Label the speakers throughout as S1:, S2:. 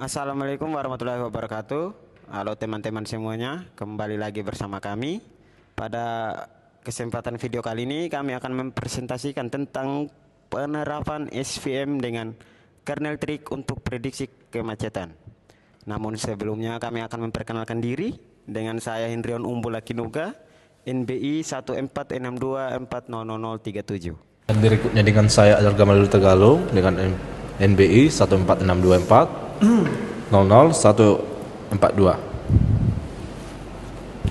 S1: Assalamualaikum warahmatullahi wabarakatuh. Halo teman-teman semuanya, kembali lagi bersama kami. Pada kesempatan video kali ini kami akan mempresentasikan tentang penerapan SVM dengan kernel trik untuk prediksi kemacetan. Namun sebelumnya kami akan memperkenalkan diri dengan saya Hendrion Umbula Kinuga, NBI 1462400037.
S2: Dan berikutnya dengan saya Azhar Gamalul Tegalung dengan NBI 1462400142.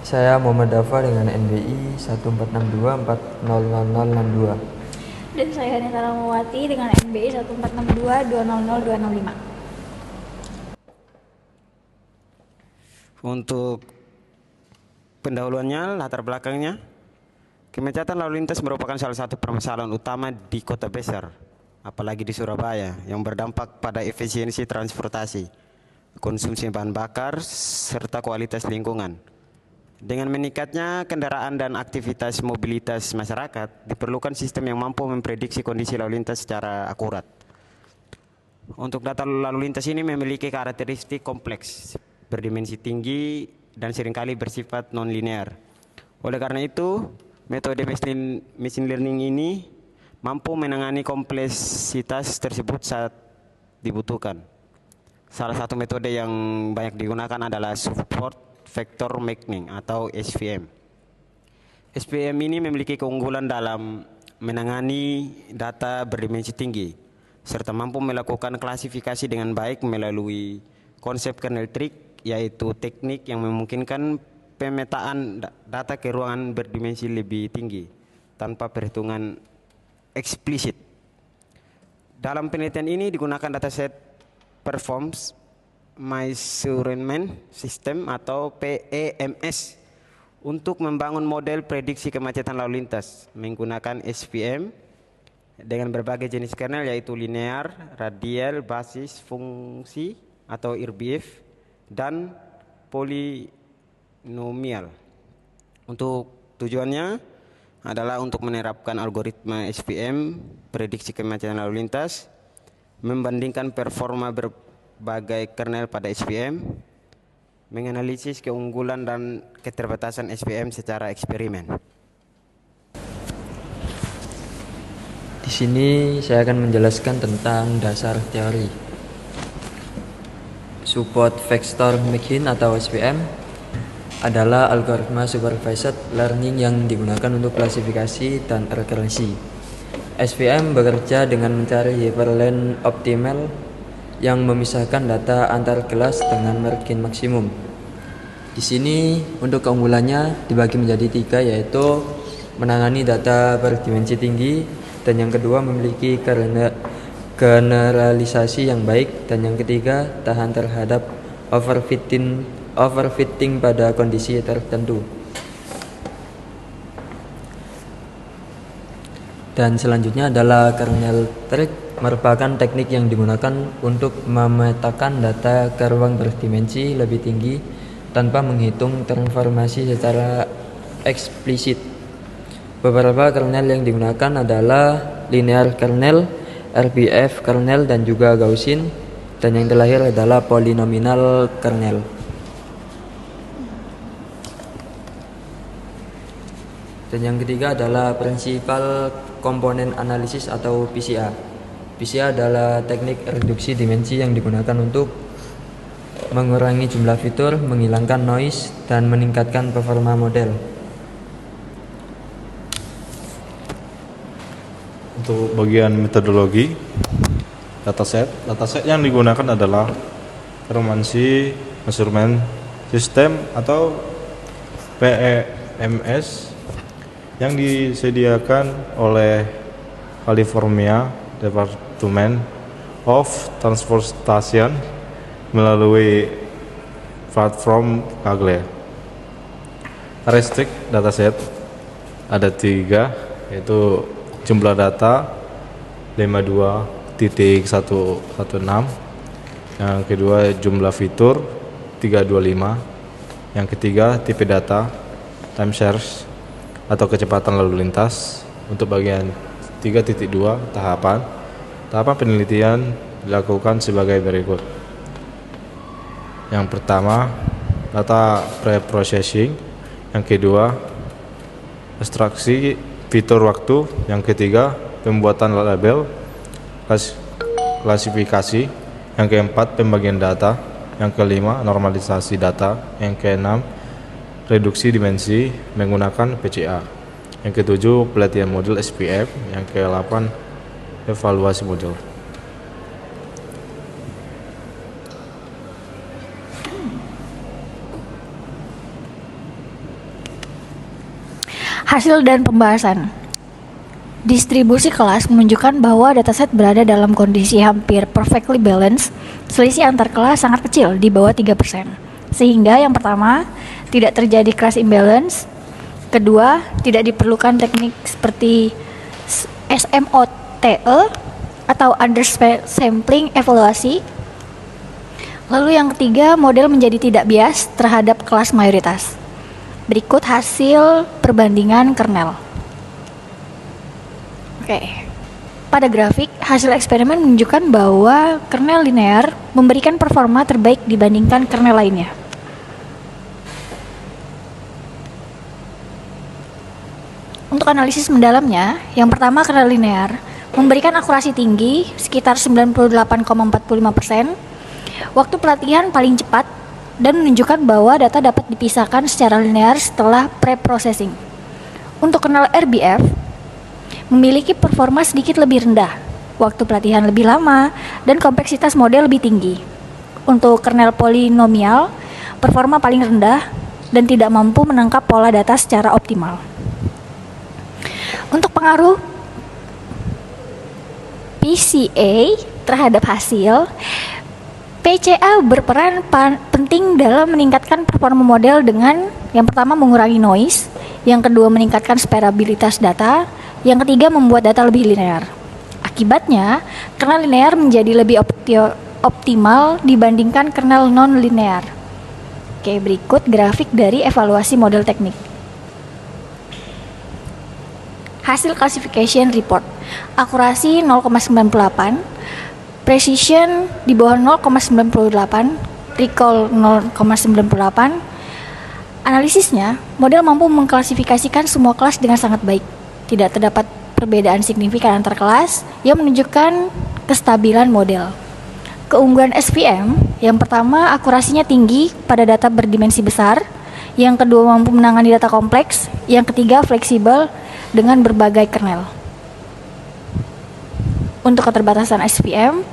S3: Saya Muhammad Dafa dengan NBI 1462400062.
S4: Dan saya Nita Ramawati dengan NBI 1462200205.
S1: Untuk pendahuluannya, latar belakangnya, kemacetan lalu lintas merupakan salah satu permasalahan utama di kota besar, apalagi di Surabaya, yang berdampak pada efisiensi transportasi, konsumsi bahan bakar, serta kualitas lingkungan. Dengan meningkatnya kendaraan dan aktivitas mobilitas masyarakat, diperlukan sistem yang mampu memprediksi kondisi lalu lintas secara akurat. Untuk data lalu lintas ini memiliki karakteristik kompleks, berdimensi tinggi, dan seringkali bersifat non-linear. Oleh karena itu, metode machine learning ini mampu menangani kompleksitas tersebut saat dibutuhkan. Salah satu metode yang banyak digunakan adalah Support Vector Machine atau SVM. SVM ini memiliki keunggulan dalam menangani data berdimensi tinggi, serta mampu melakukan klasifikasi dengan baik melalui konsep kernel trik, yaitu teknik yang memungkinkan pemetaan data ke ruangan berdimensi lebih tinggi tanpa perhitungan eksplisit. Dalam penelitian ini digunakan dataset Performance Measurement System atau PEMS untuk membangun model prediksi kemacetan lalu lintas menggunakan SVM dengan berbagai jenis kernel, yaitu linear, radial, basis fungsi atau RBF, dan polinomial. Untuk tujuannya adalah untuk menerapkan algoritma SVM prediksi kemacetan lalu lintas, membandingkan performa berbagai kernel pada SVM, menganalisis keunggulan dan keterbatasan SVM secara eksperimen.
S3: Di sini saya akan menjelaskan tentang dasar teori. Support Vector Machine atau SVM adalah algoritma supervised learning yang digunakan untuk klasifikasi dan rekursi. SVM bekerja dengan mencari hyperlink optimal yang memisahkan data antar kelas dengan margin maksimum. Di sini untuk keunggulannya dibagi menjadi 3, yaitu menangani data berdimensi tinggi, dan yang kedua memiliki generalisasi yang baik, dan yang ketiga tahan terhadap overfitting pada kondisi tertentu. Dan selanjutnya adalah kernel trik, merupakan teknik yang digunakan untuk memetakan data ke ruang berdimensi lebih tinggi tanpa menghitung transformasi secara eksplisit. Beberapa kernel yang digunakan adalah linear kernel, RBF kernel, dan juga Gaussian, dan yang terakhir adalah polynomial kernel. Dan yang ketiga adalah prinsipal komponen analisis atau PCA. PCA adalah teknik reduksi dimensi yang digunakan untuk mengurangi jumlah fitur, menghilangkan noise, dan meningkatkan performa model.
S2: Untuk bagian metodologi dataset yang digunakan adalah Performance Measurement System atau PEMS yang disediakan oleh California Department of Transportation melalui platform Kaggle. Karakteristik dataset ada 3, yaitu jumlah data 52.116, yang kedua jumlah fitur 325, yang ketiga tipe data, time series atau kecepatan lalu lintas. Untuk bagian 3.2 tahapan penelitian dilakukan sebagai berikut. Yang pertama, data pre-processing. Yang kedua, ekstraksi fitur waktu. Yang ketiga, pembuatan label, klasifikasi. Yang keempat, pembagian data. Yang kelima, normalisasi data. Yang keenam, reduksi dimensi menggunakan PCA. Yang ketujuh, pelatihan modul SPM. Yang ke-8, evaluasi modul.
S4: Hasil dan pembahasan. Distribusi kelas menunjukkan bahwa dataset berada dalam kondisi hampir perfectly balanced. Selisih antar kelas sangat kecil, di bawah 3%. Sehingga yang pertama, tidak terjadi class imbalance. Kedua, tidak diperlukan teknik seperti SMOTE atau undersampling evaluasi. Lalu yang ketiga, model menjadi tidak bias terhadap kelas mayoritas. Berikut hasil perbandingan kernel. Oke. Pada grafik, hasil eksperimen menunjukkan bahwa kernel linear memberikan performa terbaik dibandingkan kernel lainnya. Untuk analisis mendalamnya, yang pertama kernel linear memberikan akurasi tinggi sekitar 98,45%, waktu pelatihan paling cepat, dan menunjukkan bahwa data dapat dipisahkan secara linear setelah pre-processing. Untuk kernel RBF, memiliki performa sedikit lebih rendah, waktu pelatihan lebih lama, dan kompleksitas model lebih tinggi. Untuk kernel polinomial, performa paling rendah dan tidak mampu menangkap pola data secara optimal. Untuk pengaruh PCA terhadap hasil, PCA berperan penting dalam meningkatkan performa model dengan yang pertama mengurangi noise, yang kedua meningkatkan sparabilitas data, yang ketiga membuat data lebih linear. Akibatnya, kernel linear menjadi lebih optimal dibandingkan kernel non-linear. Oke, berikut grafik dari evaluasi model teknik. Hasil classification report. Akurasi 0,98, precision di bawah 0,98, recall 0,98. Analisisnya, model mampu mengklasifikasikan semua kelas dengan sangat baik. Tidak terdapat perbedaan signifikan antar kelas yang menunjukkan kestabilan model. Keunggulan SVM, yang pertama akurasinya tinggi pada data berdimensi besar, yang kedua mampu menangani data kompleks, yang ketiga fleksibel dengan berbagai kernel. Untuk keterbatasan SVM,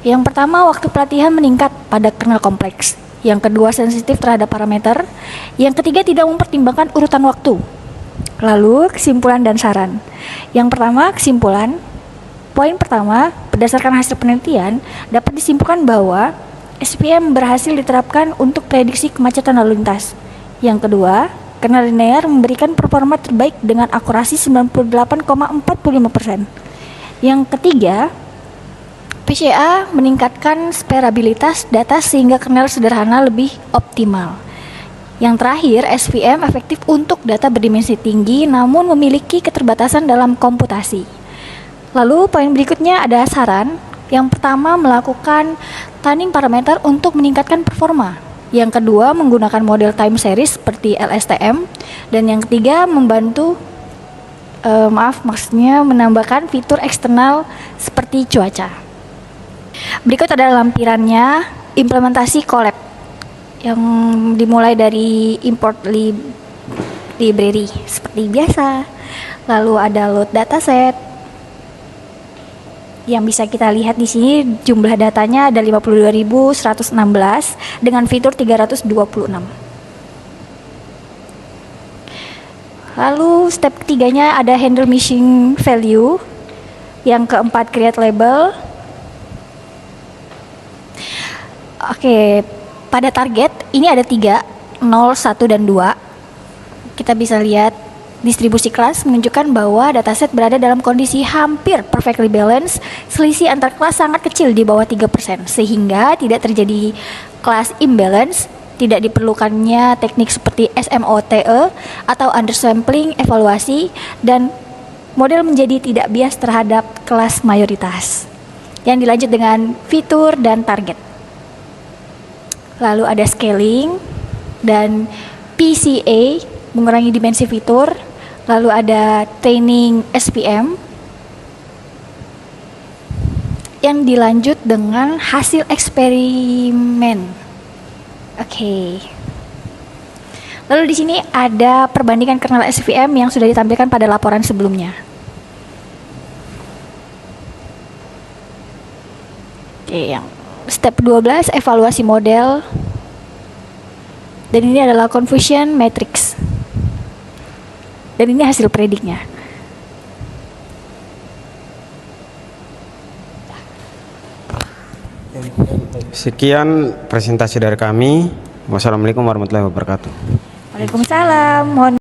S4: yang pertama waktu pelatihan meningkat pada kernel kompleks, yang kedua sensitif terhadap parameter, yang ketiga tidak mempertimbangkan urutan waktu. Lalu kesimpulan dan saran. Yang pertama, kesimpulan. Poin pertama, berdasarkan hasil penelitian dapat disimpulkan bahwa SVM berhasil diterapkan untuk prediksi kemacetan lalu lintas. Yang kedua, kernel linear memberikan performa terbaik dengan akurasi 98,45%. Yang ketiga, PCA meningkatkan sparabilitas data sehingga kernel sederhana lebih optimal. Yang terakhir, SVM efektif untuk data berdimensi tinggi namun memiliki keterbatasan dalam komputasi. Lalu poin berikutnya ada saran. Yang pertama, melakukan tuning parameter untuk meningkatkan performa. Yang kedua, menggunakan model time series seperti LSTM. Dan yang ketiga, menambahkan fitur eksternal seperti cuaca. Berikut adalah lampirannya implementasi Colab yang dimulai dari import library seperti biasa. Lalu ada load dataset yang bisa kita lihat di sini, jumlah datanya ada 52.116 dengan fitur 326. Lalu step ketiganya ada handle machine value. Yang keempat create label. Oke, pada target ini ada 3, 0, 1, dan 2. Kita bisa lihat distribusi kelas menunjukkan bahwa dataset berada dalam kondisi hampir perfectly balanced. Selisih antar kelas sangat kecil di bawah 3%, sehingga tidak terjadi class imbalance. Tidak diperlukannya teknik seperti SMOTE atau undersampling evaluasi, dan model menjadi tidak bias terhadap kelas mayoritas. Yang dilanjut dengan fitur dan target. lalu ada scaling, dan PCA, mengurangi dimensi fitur, lalu ada training SPM, yang dilanjut dengan hasil eksperimen. Oke. Lalu di sini ada perbandingan kernel SVM yang sudah ditampilkan pada laporan sebelumnya. Oke, yang step 12 evaluasi model. Dan ini adalah confusion matrix. Dan ini hasil prediknya.
S1: Sekian presentasi dari kami. Wassalamualaikum warahmatullahi wabarakatuh.
S4: Waalaikumsalam. Mohon